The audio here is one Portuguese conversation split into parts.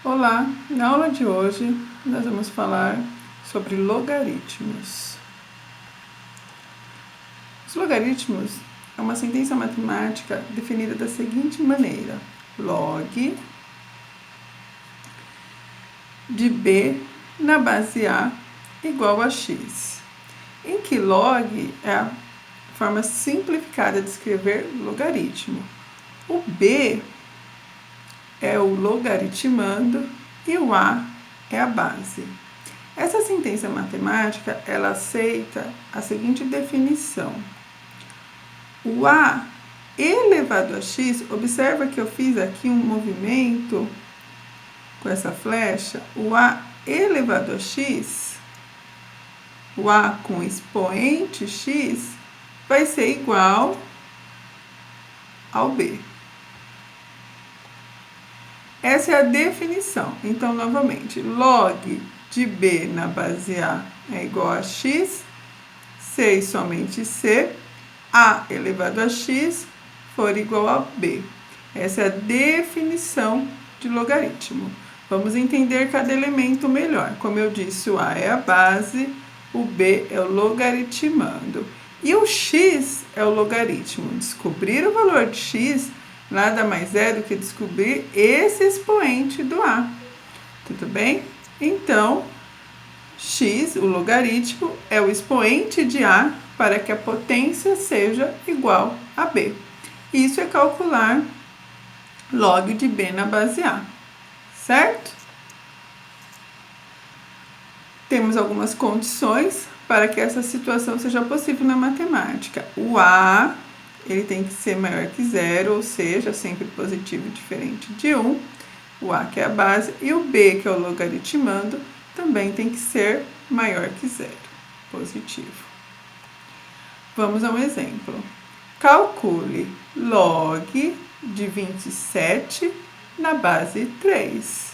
Olá, na aula de hoje nós vamos falar sobre logaritmos. Os logaritmos é uma sentença matemática definida da seguinte maneira: log de b na base a igual a x, em que log é a forma simplificada de escrever logaritmo. O b é o logaritmando e o a é a base. Essa sentença matemática, ela aceita a seguinte definição: o a elevado a x, observa que eu fiz aqui um movimento com essa flecha, o a elevado a x, o a com expoente x, vai ser igual ao b. Essa é a definição. Então, novamente, log de b na base a é igual a x, c e somente c, a elevado a x for igual a b. Essa é a definição de logaritmo. Vamos entender cada elemento melhor. Como eu disse, o a é a base, o b é o logaritmando. E o x é o logaritmo. Descobrir o valor de x nada mais é do que descobrir esse expoente do a. Tudo bem? Então, x, o logaritmo, é o expoente de a para que a potência seja igual a b. Isso é calcular log de b na base a, certo? Temos algumas condições para que essa situação seja possível na matemática. O a, ele tem que ser maior que zero, ou seja, sempre positivo diferente de 1. O a, que é a base, e o b, que é o logaritmando, também tem que ser maior que zero, positivo. Vamos a um exemplo. Calcule log de 27 na base 3.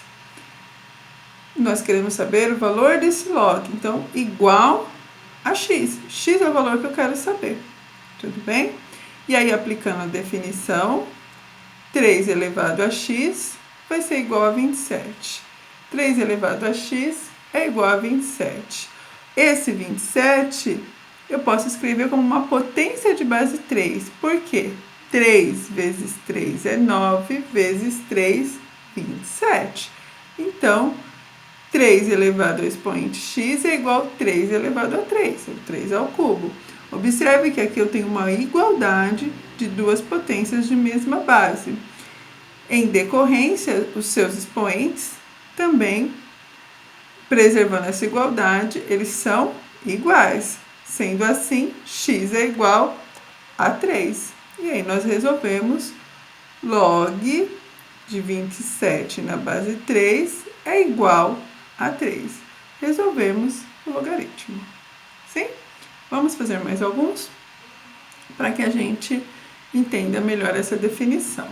Nós queremos saber o valor desse log, então, igual a x. X é o valor que eu quero saber, tudo bem? E aí, aplicando a definição, 3 elevado a x vai ser igual a 27. 3 elevado a x é igual a 27. Esse 27 eu posso escrever como uma potência de base 3. Por quê? 3 vezes 3 é 9, vezes 3, 27. Então, 3 elevado ao expoente x é igual a 3 elevado a 3, ou 3 ao cubo. Observe que aqui eu tenho uma igualdade de duas potências de mesma base. Em decorrência, os seus expoentes também, preservando essa igualdade, eles são iguais. Sendo assim, x é igual a 3. E aí nós resolvemos log de 27 na base 3 é igual a 3. Resolvemos o logaritmo. Sim? Vamos fazer mais alguns para que a gente entenda melhor essa definição.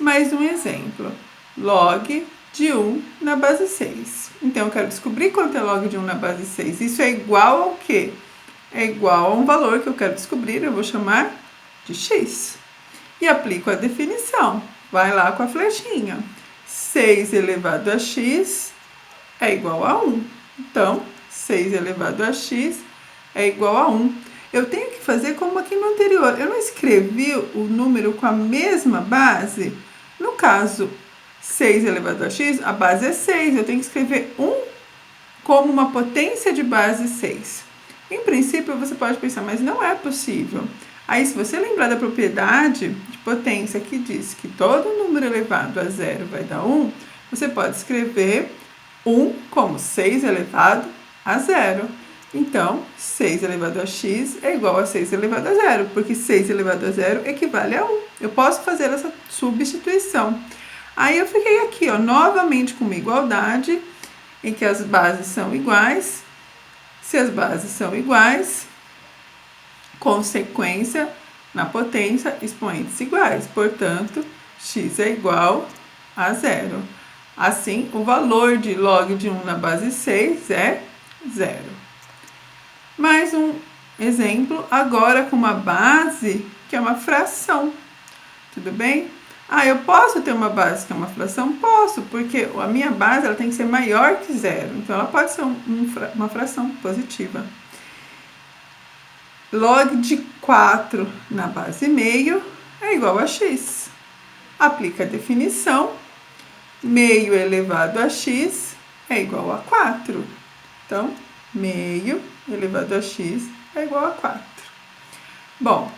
Mais um exemplo. Log de 1 na base 6. Então, eu quero descobrir quanto é log de 1 na base 6. Isso é igual ao quê? É igual a um valor que eu quero descobrir, eu vou chamar de x. E aplico a definição. Vai lá com a flechinha. 6 elevado a x é igual a 1. Então, 6 elevado a x é igual a 1. Eu tenho que fazer como aqui no anterior. Eu não escrevi o número com a mesma base. No caso, 6 elevado a x, a base é 6. Eu tenho que escrever 1 como uma potência de base 6. Em princípio, você pode pensar, mas não é possível. Aí, se você lembrar da propriedade de potência que diz que todo número elevado a zero vai dar 1, você pode escrever 1 como 6 elevado a zero. Então, 6 elevado a x é igual a 6 elevado a zero, porque 6 elevado a zero equivale a 1. Eu posso fazer essa substituição. Aí, eu fiquei aqui, ó, novamente com uma igualdade, em que as bases são iguais. Se as bases são iguais, consequência na potência, expoentes iguais. Portanto, x é igual a zero. Assim, o valor de log de 1 na base 6 é zero. Mais um exemplo, agora com uma base que é uma fração. Tudo bem? Ah, eu posso ter uma base que é uma fração? Posso, porque a minha base ela tem que ser maior que zero. Então, ela pode ser uma fração positiva. Log de 4 na base meio é igual a x. Aplica a definição. Meio elevado a x é igual a 4. Então, meio elevado a x é igual a 4. Bom,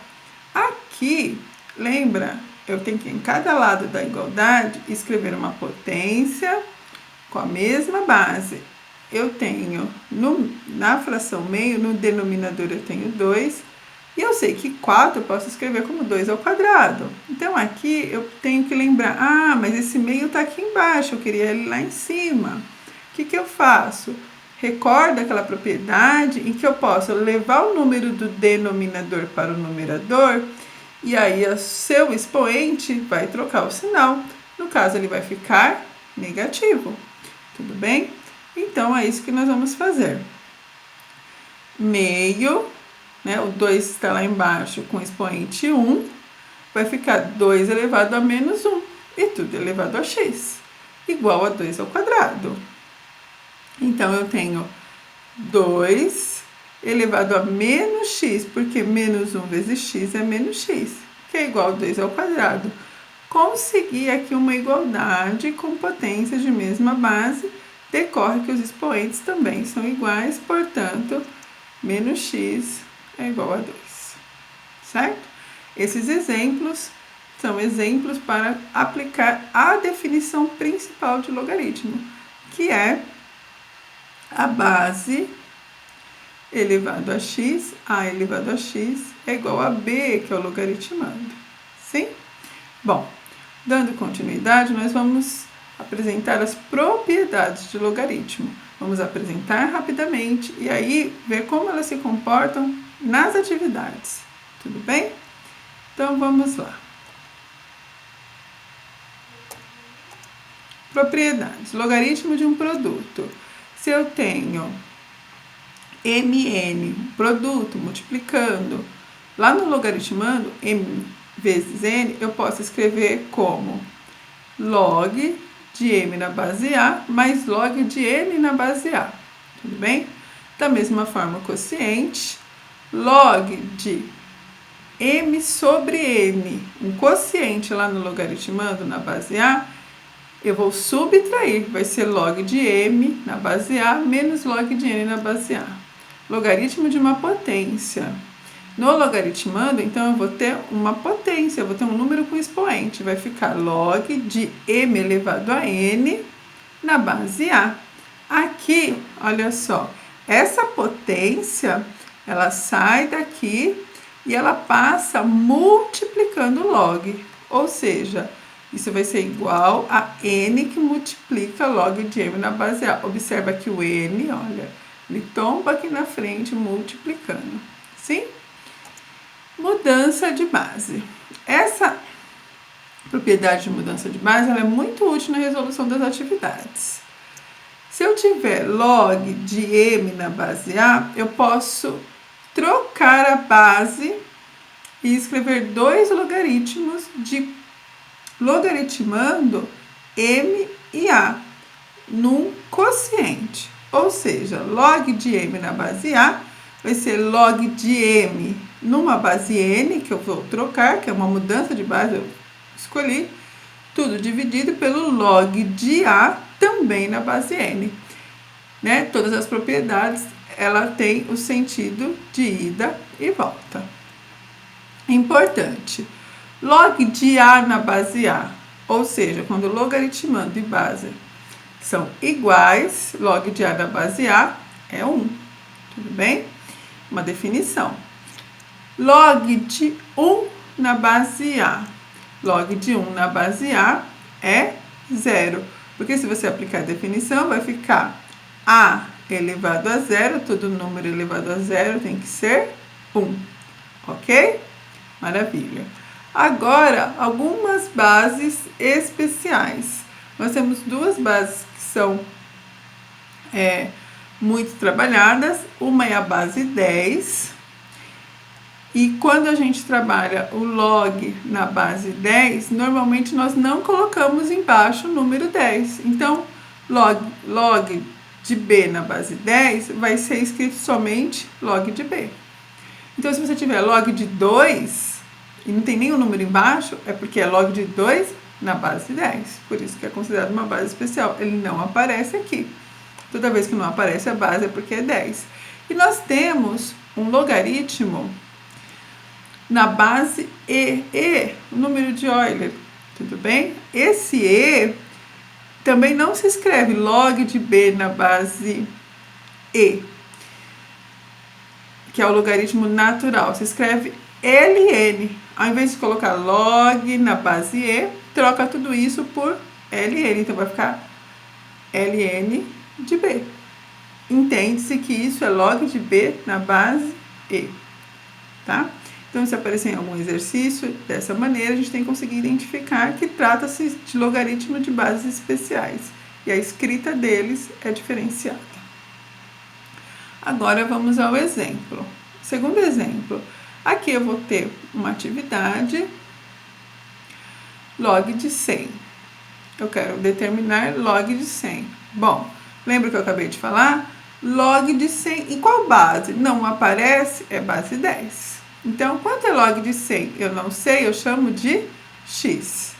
aqui, lembra, eu tenho que, em cada lado da igualdade, escrever uma potência com a mesma base. Eu tenho, na fração meio, no denominador eu tenho 2, e eu sei que 4 eu posso escrever como 2 ao quadrado. Então, aqui eu tenho que lembrar, mas esse meio está aqui embaixo, eu queria ele lá em cima. O que eu faço? Recorda aquela propriedade em que eu posso levar o número do denominador para o numerador, e aí o seu expoente vai trocar o sinal. No caso, ele vai ficar negativo. Tudo bem? Então, é isso que nós vamos fazer. Meio, né, o 2 está lá embaixo com expoente 1, vai ficar 2 elevado a menos 1, e tudo elevado a x, igual a 2 ao quadrado. Então, eu tenho 2 elevado a menos x, porque menos 1 vezes x é menos x, que é igual a 2 ao quadrado. Consegui aqui uma igualdade com potências de mesma base, decorre que os expoentes também são iguais, portanto, menos x é igual a 2, certo? Esses exemplos são exemplos para aplicar a definição principal de logaritmo, que é a base elevado a x, a elevado a x é igual a b, que é o logaritmando. Sim? Bom, dando continuidade, nós vamos apresentar as propriedades de logaritmo. Vamos apresentar rapidamente e aí ver como elas se comportam nas atividades. Tudo bem? Então, vamos lá. Propriedades. Logaritmo de um produto. Se eu tenho mn, produto, multiplicando, lá no logaritmando, m vezes n, eu posso escrever como log de m na base a mais log de n na base a. Tudo bem? Da mesma forma, quociente, log de m sobre n, um quociente lá no logaritmando na base a, eu vou subtrair, vai ser log de m na base a menos log de n na base a. Logaritmo de uma potência. No logaritmando, então, eu vou ter uma potência, eu vou ter um número com expoente. Vai ficar log de m elevado a n na base a. Aqui, olha só, essa potência, ela sai daqui e ela passa multiplicando o log. Ou seja, isso vai ser igual a n que multiplica log de m na base a. Observa que o n, olha, ele tomba aqui na frente multiplicando. Sim? Mudança de base. Essa propriedade de mudança de base ela é muito útil na resolução das atividades. Se eu tiver log de m na base a, eu posso trocar a base e escrever dois logaritmos de logaritmando m e a num quociente. Ou seja, log de m na base a vai ser log de m numa base n, que eu vou trocar, que é uma mudança de base, eu escolhi, tudo dividido pelo log de a também na base n. Né? Todas as propriedades, ela tem o sentido de ida e volta. Importante, log de a na base a, ou seja, quando logaritmando e base são iguais, log de a na base a é 1, tudo bem? Uma definição. Log de 1 na base a. Log de 1 na base a é 0. Porque se você aplicar a definição, vai ficar a elevado a 0, todo número elevado a 0 tem que ser 1. Ok? Maravilha. Agora, algumas bases especiais. Nós temos duas bases que são muito trabalhadas. Uma é a base 10. E quando a gente trabalha o log na base 10, normalmente nós não colocamos embaixo o número 10. Então, log de B na base 10 vai ser escrito somente log de B. Então, se você tiver log de 2 e não tem nenhum número embaixo, é porque é log de 2 na base 10. Por isso que é considerado uma base especial. Ele não aparece aqui. Toda vez que não aparece a base é porque é 10. E nós temos um logaritmo na base E, o número de Euler, tudo bem? Esse E também não se escreve log de B na base E, que é o logaritmo natural, se escreve ln. Ao invés de colocar log na base E, troca tudo isso por ln, então vai ficar ln de B. Entende-se que isso é log de B na base E, tá? Então, se aparecer em algum exercício dessa maneira, a gente tem que conseguir identificar que trata-se de logaritmo de bases especiais e a escrita deles é diferenciada. Agora vamos ao exemplo. Segundo exemplo, aqui eu vou ter uma atividade log de 100. Eu quero determinar log de 100. Bom, lembra que eu acabei de falar? Log de 100 em qual base? Não aparece, é base 10. Então, quanto é log de 100? Eu não sei, eu chamo de x.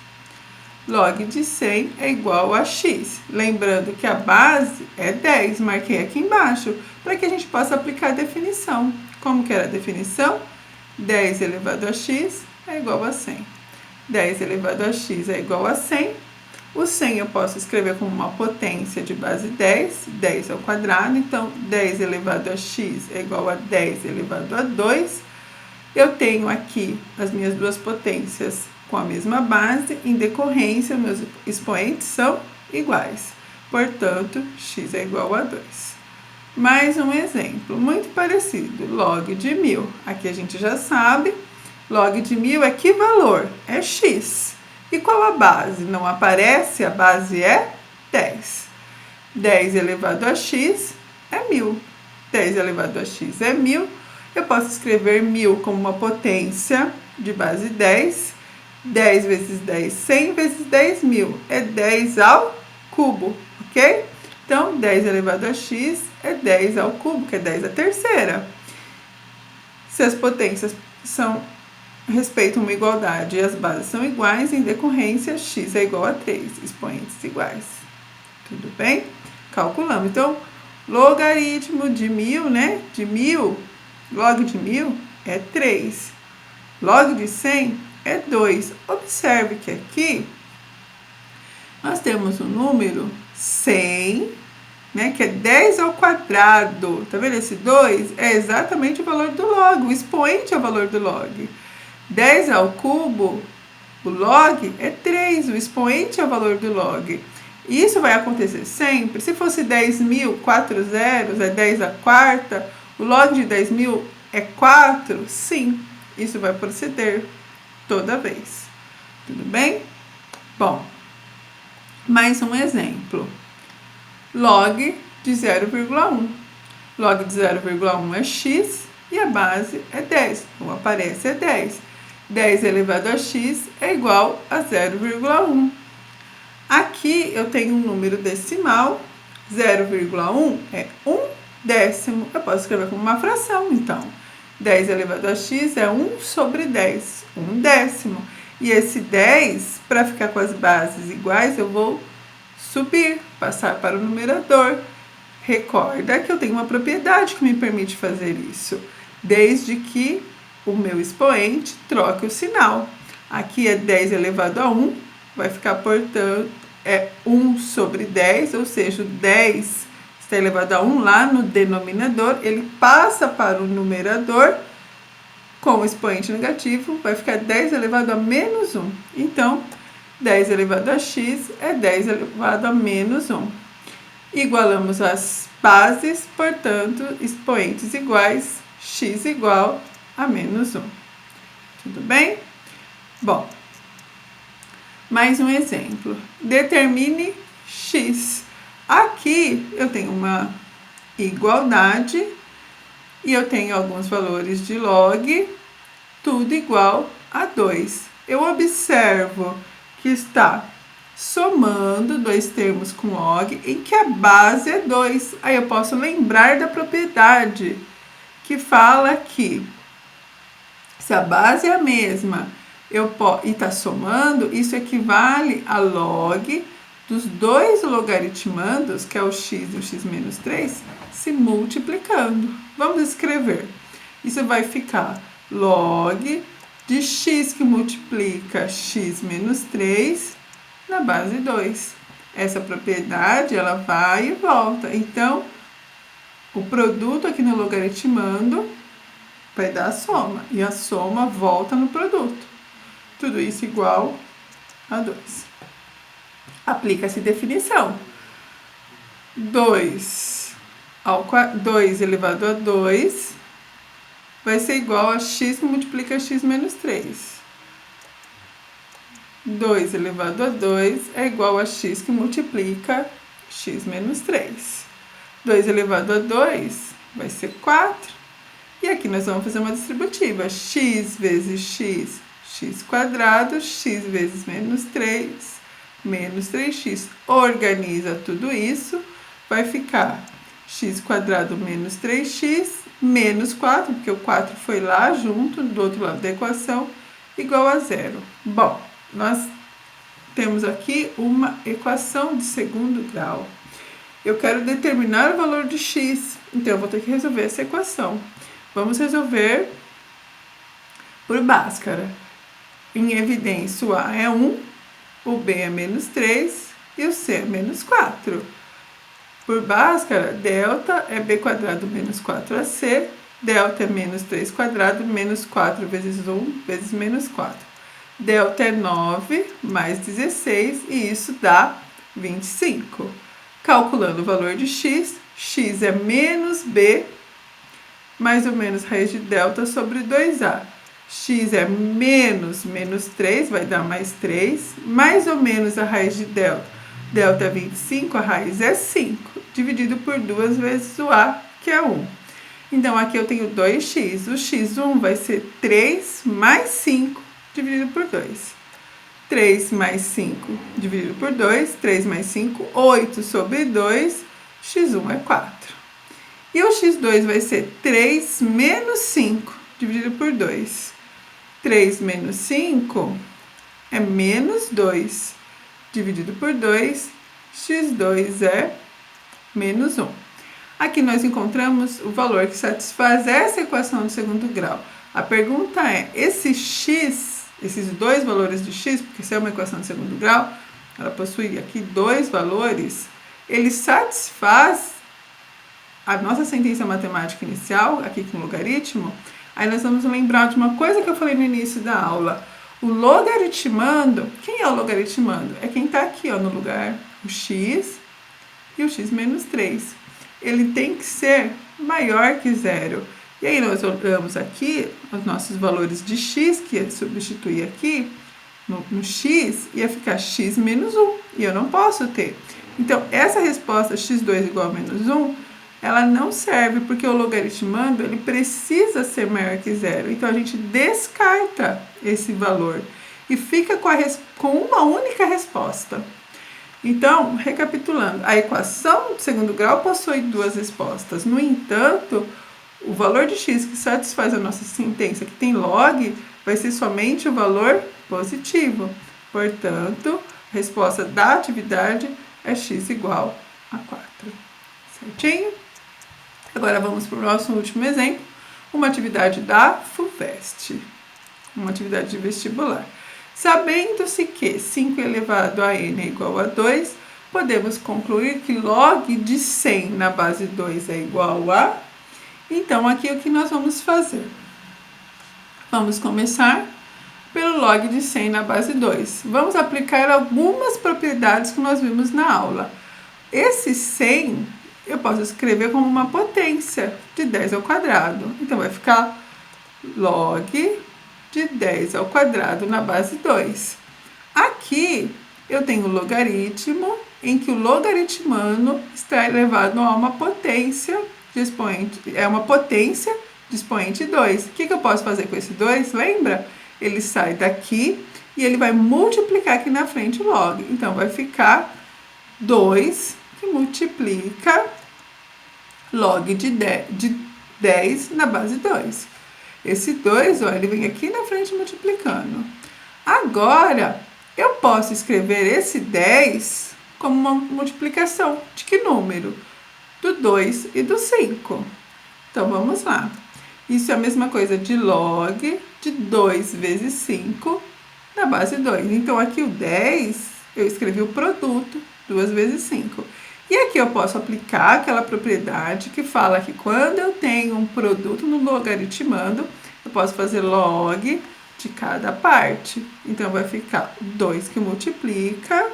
Log de 100 é igual a x. Lembrando que a base é 10, marquei aqui embaixo, para que a gente possa aplicar a definição. Como que era a definição? 10 elevado a x é igual a 100. 10 elevado a x é igual a 100. O 100 eu posso escrever como uma potência de base 10, 10 ao quadrado. Então, 10 elevado a x é igual a 10 elevado a 2. Eu tenho aqui as minhas duas potências com a mesma base, em decorrência, meus expoentes são iguais. Portanto, x é igual a 2. Mais um exemplo, muito parecido, log de 1000. Aqui a gente já sabe, log de 1000 é que valor? É x. E qual a base? Não aparece, a base é 10. 10 elevado a x é 1000. 10 elevado a x é 1000. Eu posso escrever 1000 como uma potência de base 10. 10 vezes 10, 100 vezes 10, 1000. É 10 ao cubo, ok? Então, 10 elevado a x é 10 ao cubo, que é 10 à terceira. Se as potências respeitam uma igualdade e as bases são iguais, em decorrência, x é igual a 3, expoentes iguais. Tudo bem? Calculamos. Então, logaritmo de 1000, né? De 1000, log de 1000 é 3. Log de 100 é 2. Observe que aqui nós temos o número 100, né, que é 10 ao quadrado. Tá vendo? Esse 2 é exatamente o valor do log, o expoente é o valor do log. 10 ao cubo, o log é 3, o expoente é o valor do log. E isso vai acontecer sempre. Se fosse 10.000, 4 zeros, é 10 à quarta, o log de 10.000 é 4? Sim, isso vai proceder toda vez. Tudo bem? Bom, mais um exemplo. Log de 0,1. Log de 0,1 é x e a base é 10. Então, aparece é 10. 10 elevado a x é igual a 0,1. Aqui eu tenho um número decimal. 0,1 é 1/10. Eu posso escrever como uma fração, então. 10 elevado a x é 1 sobre 10, 1/10. E esse 10, para ficar com as bases iguais, eu vou subir, passar para o numerador. Recorda que eu tenho uma propriedade que me permite fazer isso, desde que o meu expoente troque o sinal. Aqui é 10 elevado a 1, vai ficar, portanto, é 1 sobre 10, ou seja, o 10 está elevado a 1 lá no denominador, ele passa para o numerador com o expoente negativo, vai ficar 10 elevado a menos 1. Então, 10 elevado a x é 10 elevado a menos 1. Igualamos as bases, portanto, expoentes iguais, x igual a menos 1. Tudo bem? Bom, mais um exemplo. Determine x. Aqui eu tenho uma igualdade e eu tenho alguns valores de log tudo igual a 2. Eu observo que está somando dois termos com log em que a base é 2. Aí eu posso lembrar da propriedade que fala que se a base é a mesma e está somando, isso equivale a log dos dois logaritmandos, que é o x e o x menos 3, se multiplicando. Vamos escrever. Isso vai ficar log de x que multiplica x menos 3 na base 2. Essa propriedade, ela vai e volta. Então, o produto aqui no logaritmando vai dar a soma. E a soma volta no produto. Tudo isso igual a 2. Aplica-se definição. 2 elevado a 2 vai ser igual a x que multiplica x menos 3. 2 elevado a 2 é igual a x que multiplica x menos 3. 2 elevado a 2 vai ser 4. E aqui nós vamos fazer uma distributiva. X vezes x, x quadrado, x vezes menos 3, menos 3x. Organiza tudo isso, vai ficar x quadrado menos 3x, menos 4, porque o 4 foi lá junto, do outro lado da equação, igual a 0. Bom, nós temos aqui uma equação de segundo grau. Eu quero determinar o valor de x, então eu vou ter que resolver essa equação. Vamos resolver por Bhaskara. Em evidência, o A é 1, o B é menos 3 e o C é menos 4. Por Bhaskara, delta é b quadrado menos 4ac, delta é menos 3 quadrado menos 4 vezes 1 vezes menos 4. Delta é 9 mais 16 e isso dá 25. Calculando o valor de x, x é menos b mais ou menos raiz de delta sobre 2a. X é menos 3, vai dar mais 3, mais ou menos a raiz de delta. Delta é 25, a raiz é 5, dividido por 2 vezes o a, que é 1. Então, aqui eu tenho 2x. O x1 vai ser 3 mais 5, dividido por 2. 3 mais 5, dividido por 2. 3 mais 5, 8 sobre 2. x1 é 4. E o x2 vai ser 3 menos 5, dividido por 2. 3 menos 5 é menos 2, dividido por 2, x2 é menos 1. Aqui nós encontramos o valor que satisfaz essa equação de segundo grau. A pergunta é, esse x, esses dois valores de x, porque se é uma equação de segundo grau, ela possui aqui dois valores, ele satisfaz a nossa sentença matemática inicial, aqui com logaritmo. Aí nós vamos lembrar de uma coisa que eu falei no início da aula. O logaritmando, quem é o logaritmando? É quem está aqui, ó, no lugar, o x e o x menos 3. Ele tem que ser maior que 0. E aí nós olhamos aqui os nossos valores de x, que ia substituir aqui no x, ia ficar x menos 1. E eu não posso ter. Então, essa resposta x2 igual a menos 1, ela não serve, porque o logaritmando, ele precisa ser maior que 0. Então, a gente descarta esse valor e fica com uma única resposta. Então, recapitulando, a equação de segundo grau possui duas respostas. No entanto, o valor de x que satisfaz a nossa sentença, que tem log, vai ser somente o valor positivo. Portanto, a resposta da atividade é x igual a 4. Certinho? Agora vamos para o nosso último exemplo, uma atividade da FUVEST, uma atividade de vestibular. Sabendo-se que 5 elevado a n é igual a 2, podemos concluir que log de 100 na base 2 é igual a... Então, aqui o que nós vamos fazer? Vamos começar pelo log de 100 na base 2. Vamos aplicar algumas propriedades que nós vimos na aula. Esse 100... eu posso escrever como uma potência de 10 ao quadrado. Então, vai ficar log de 10 ao quadrado na base 2. Aqui, eu tenho o logaritmo, em que o logaritmando está elevado a uma potência de expoente. É uma potência de expoente 2. O que eu posso fazer com esse 2? Lembra? Ele sai daqui e ele vai multiplicar aqui na frente o log. Então, vai ficar 2 que multiplica log de 10 na base 2. Esse 2, ó, ele vem aqui na frente multiplicando. Agora, eu posso escrever esse 10 como uma multiplicação de que número? Do 2 e do 5. Então, vamos lá. Isso é a mesma coisa de log de 2 vezes 5 na base 2. Então, aqui o 10, eu escrevi o produto, 2 vezes 5. E aqui eu posso aplicar aquela propriedade que fala que quando eu tenho um produto no logaritmando, eu posso fazer log de cada parte. Então, vai ficar 2 que multiplica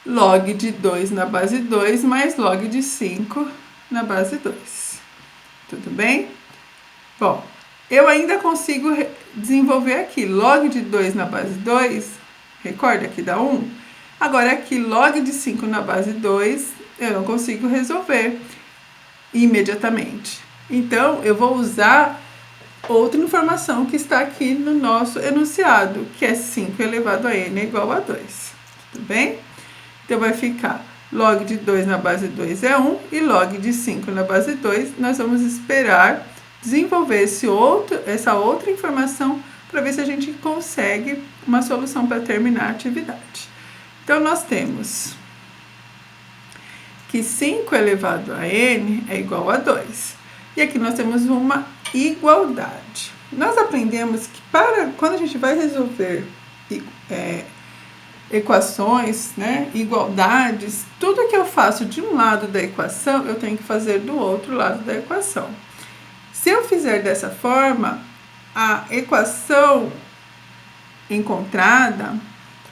log de 2 na base 2 mais log de 5 na base 2. Tudo bem? Bom, eu ainda consigo desenvolver aqui log de 2 na base 2, recorda que dá 1? Agora aqui log de 5 na base 2, eu não consigo resolver imediatamente. Então, eu vou usar outra informação que está aqui no nosso enunciado, que é 5 elevado a n é igual a 2. Tudo bem? Então, vai ficar log de 2 na base 2 é 1 e log de 5 na base 2. Nós vamos esperar desenvolver essa outra informação para ver se a gente consegue uma solução para terminar a atividade. Então, nós temos que 5 elevado a n é igual a 2. E aqui nós temos uma igualdade. Nós aprendemos que quando a gente vai resolver equações, né, igualdades, tudo que eu faço de um lado da equação, eu tenho que fazer do outro lado da equação. Se eu fizer dessa forma, a equação encontrada,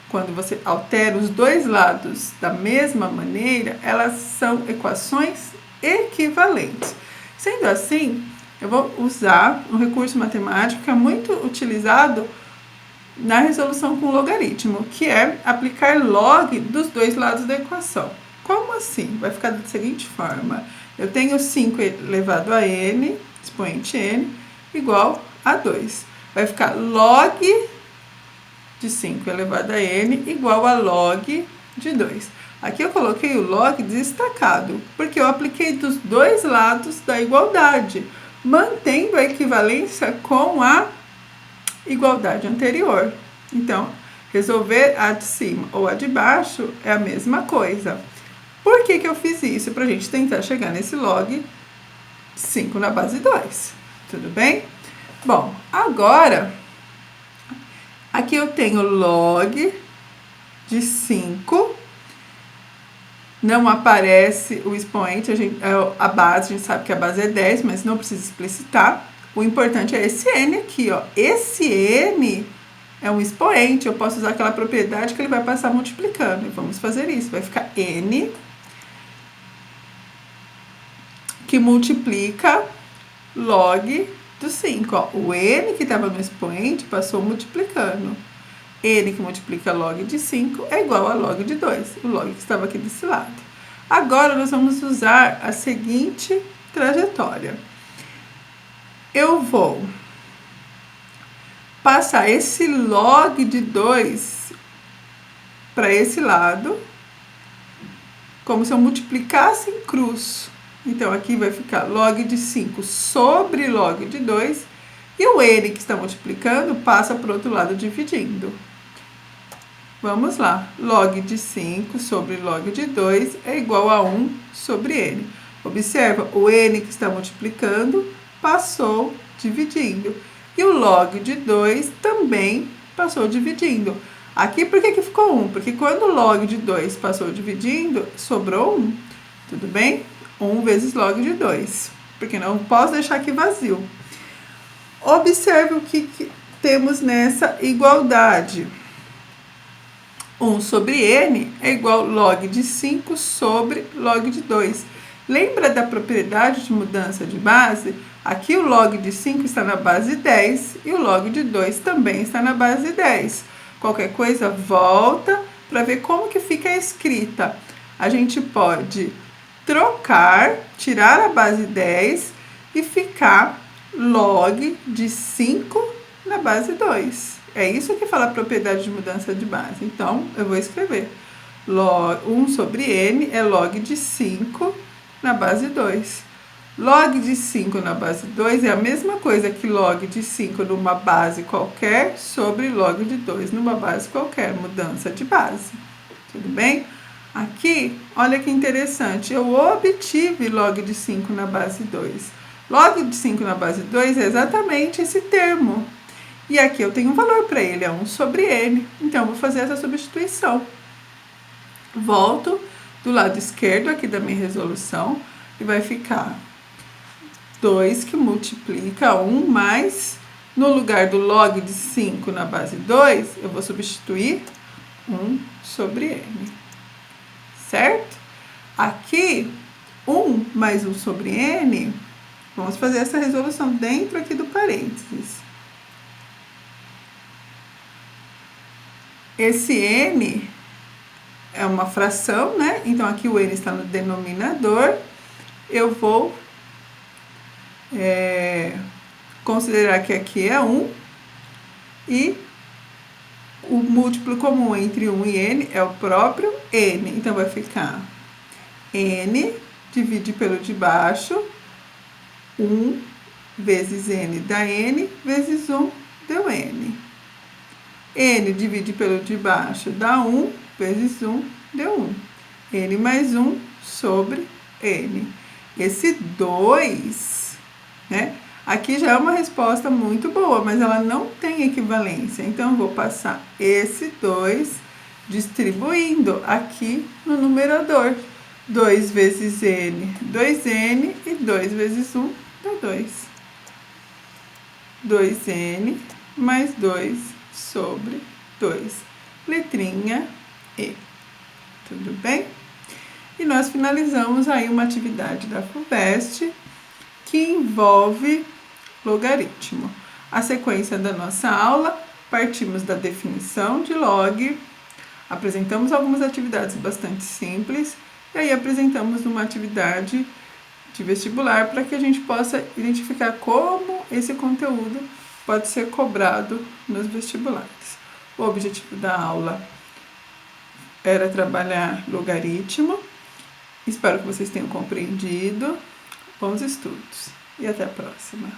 quando você altera os dois lados da mesma maneira, elas são equações equivalentes. Sendo assim, eu vou usar um recurso matemático que é muito utilizado na resolução com logaritmo, que é aplicar log dos dois lados da equação. Como assim? Vai ficar da seguinte forma. Eu tenho 5 elevado a n, expoente n, igual a 2. Vai ficar log de 5 elevado a n igual a log de 2. Aqui eu coloquei o log destacado, porque eu apliquei dos dois lados da igualdade, mantendo a equivalência com a igualdade anterior. Então, resolver a de cima ou a de baixo é a mesma coisa. Por que eu fiz isso? Para a gente tentar chegar nesse log 5 na base 2. Tudo bem? Bom, agora, aqui eu tenho log de 5. Não aparece o expoente, a base, a gente sabe que a base é 10, mas não precisa explicitar. O importante é esse n aqui, ó. Esse n é um expoente, eu posso usar aquela propriedade que ele vai passar multiplicando. E vamos fazer isso, vai ficar n que multiplica log do 5. Ó. O n que estava no expoente passou multiplicando. N que multiplica log de 5 é igual a log de 2, o log que estava aqui desse lado. Agora, nós vamos usar a seguinte trajetória. Eu vou passar esse log de 2 para esse lado, como se eu multiplicasse em cruz. Então, aqui vai ficar log de 5 sobre log de 2, e o n que está multiplicando passa para o outro lado dividindo. Vamos lá, log de 5 sobre log de 2 é igual a 1 sobre n. Observa, o n que está multiplicando passou dividindo. E o log de 2 também passou dividindo. Aqui, por que ficou 1? Porque quando o log de 2 passou dividindo, sobrou 1. Tudo bem? 1 vezes log de 2. Porque não posso deixar aqui vazio. Observe o que temos nessa igualdade. 1 sobre n é igual a log de 5 sobre log de 2. Lembra da propriedade de mudança de base? Aqui o log de 5 está na base 10 e o log de 2 também está na base 10. Qualquer coisa, volta para ver como que fica a escrita. A gente pode trocar, tirar a base 10 e ficar log de 5 na base 2. É isso que fala a propriedade de mudança de base. Então, eu vou escrever. 1 sobre n é log de 5 na base 2. Log de 5 na base 2 é a mesma coisa que log de 5 numa base qualquer sobre log de 2 numa base qualquer, mudança de base. Tudo bem? Aqui, olha que interessante, eu obtive log de 5 na base 2. Log de 5 na base 2 é exatamente esse termo. E aqui eu tenho um valor para ele, é 1 sobre n. Então, eu vou fazer essa substituição. Volto do lado esquerdo aqui da minha resolução e vai ficar 2 que multiplica 1 mais, no lugar do log de 5 na base 2, eu vou substituir 1 sobre n. Certo? Aqui, 1 mais 1 sobre n, vamos fazer essa resolução dentro aqui do parênteses. Esse n é uma fração, né? Então, aqui o n está no denominador. Eu vou considerar que aqui é 1 e o múltiplo comum entre 1 e n é o próprio n. Então, vai ficar n divide pelo de baixo, 1 vezes n dá n, vezes 1 deu n. N divide pelo de baixo dá 1, vezes 1 deu 1. N mais 1 sobre n. Esse 2, né? Aqui já é uma resposta muito boa, mas ela não tem equivalência. Então, eu vou passar esse 2 distribuindo aqui no numerador. 2 vezes n, 2n, e 2 vezes 1 dá 2. 2n mais 2 sobre 2. Letrinha E. Tudo bem? E nós finalizamos aí uma atividade da FUVEST que envolve logaritmo. A sequência da nossa aula, partimos da definição de log, apresentamos algumas atividades bastante simples, e aí apresentamos uma atividade de vestibular para que a gente possa identificar como esse conteúdo pode ser cobrado nos vestibulares. O objetivo da aula era trabalhar logaritmo. Espero que vocês tenham compreendido. Bons estudos e até a próxima.